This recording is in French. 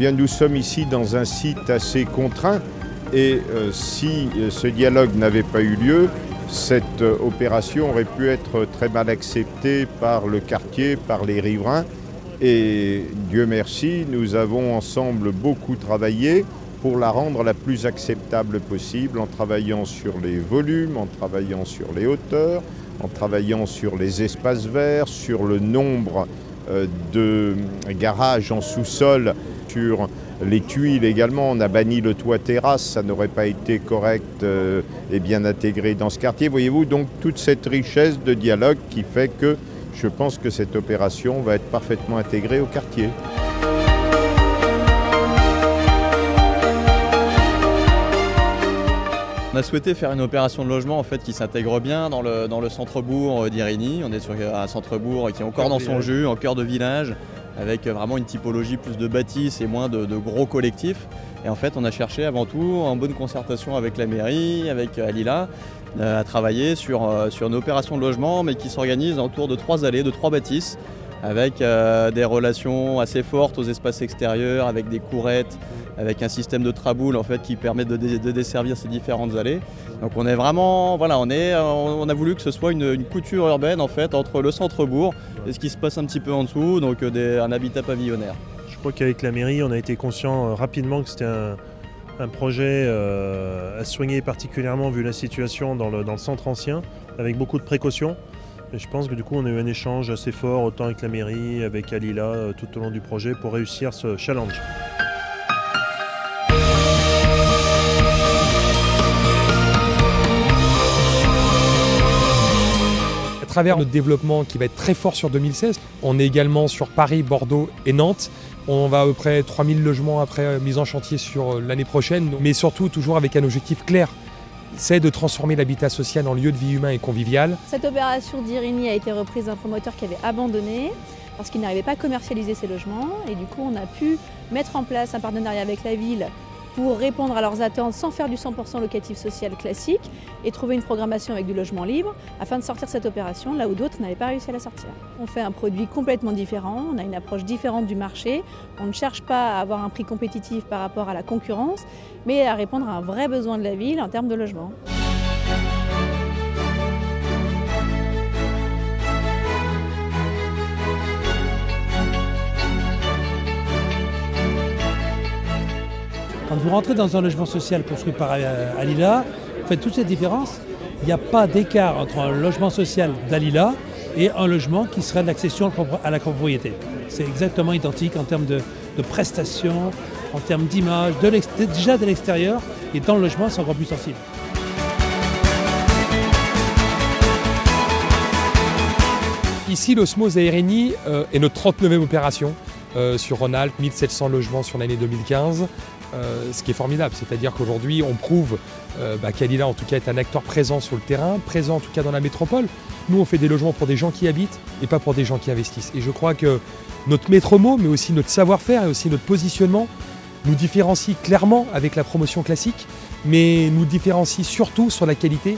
bien, nous sommes ici dans un site assez contraint et si ce dialogue n'avait pas eu lieu, cette opération aurait pu être très mal acceptée par le quartier, par les riverains. Et Dieu merci, nous avons ensemble beaucoup travaillé pour la rendre la plus acceptable possible, en travaillant sur les volumes, en travaillant sur les hauteurs, en travaillant sur les espaces verts, sur le nombre de garages en sous-sol, sur les tuiles également. On a banni le toit terrasse, ça n'aurait pas été correct et bien intégré dans ce quartier. Voyez-vous, donc toute cette richesse de dialogue qui fait que je pense que cette opération va être parfaitement intégrée au quartier. On a souhaité faire une opération de logement en fait, qui s'intègre bien dans le centre-bourg d'Irigny. On est sur un centre-bourg qui est encore dans son jus, en cœur de village, avec vraiment une typologie plus de bâtisses et moins de gros collectifs. Et en fait, on a cherché avant tout, en bonne concertation avec la mairie, avec Alila, à travailler sur une opération de logement, mais qui s'organise autour de 3 allées, de 3 bâtisses, avec des relations assez fortes aux espaces extérieurs, avec des courettes, avec un système de traboule en fait, qui permet de desservir ces différentes allées. Donc on est vraiment, voilà, on a voulu que ce soit une couture urbaine en fait, entre le centre-bourg et ce qui se passe un petit peu en dessous, donc un habitat pavillonnaire. Je crois qu'avec la mairie, on a été conscient rapidement que c'était un projet à soigner particulièrement vu la situation dans le centre ancien, avec beaucoup de précautions. Et je pense que du coup on a eu un échange assez fort, autant avec la mairie, avec Alila, tout au long du projet, pour réussir ce challenge. À travers notre développement qui va être très fort sur 2016, on est également sur Paris, Bordeaux et Nantes. On va à peu près 3000 logements après mise en chantier sur l'année prochaine, mais surtout toujours avec un objectif clair. C'est de transformer l'habitat social en lieu de vie humain et convivial. Cette opération d'Irigny a été reprise d'un promoteur qui avait abandonné parce qu'il n'arrivait pas à commercialiser ses logements. Et du coup, on a pu mettre en place un partenariat avec la ville pour répondre à leurs attentes sans faire du 100% locatif social classique et trouver une programmation avec du logement libre afin de sortir cette opération là où d'autres n'avaient pas réussi à la sortir. On fait un produit complètement différent, on a une approche différente du marché, on ne cherche pas à avoir un prix compétitif par rapport à la concurrence, mais à répondre à un vrai besoin de la ville en termes de logement. Quand vous rentrez dans un logement social construit par Alila, vous faites toute cette différence. Il n'y a pas d'écart entre un logement social d'Alila et un logement qui serait de l'accession à la copropriété. C'est exactement identique en termes de prestations, en termes d'image, déjà de l'extérieur, et dans le logement, c'est encore plus sensible. Ici, l'Osmose à Irigny est notre 39e opération sur Rhône-Alpes, 1700 logements sur l'année 2015. Ce qui est formidable, c'est-à-dire qu'aujourd'hui on prouve qu'Alila en tout cas est un acteur présent sur le terrain, présent en tout cas dans la métropole. Nous on fait des logements pour des gens qui habitent et pas pour des gens qui investissent. Et je crois que notre maître mot, mais aussi notre savoir-faire et aussi notre positionnement nous différencie clairement avec la promotion classique, mais nous différencie surtout sur la qualité.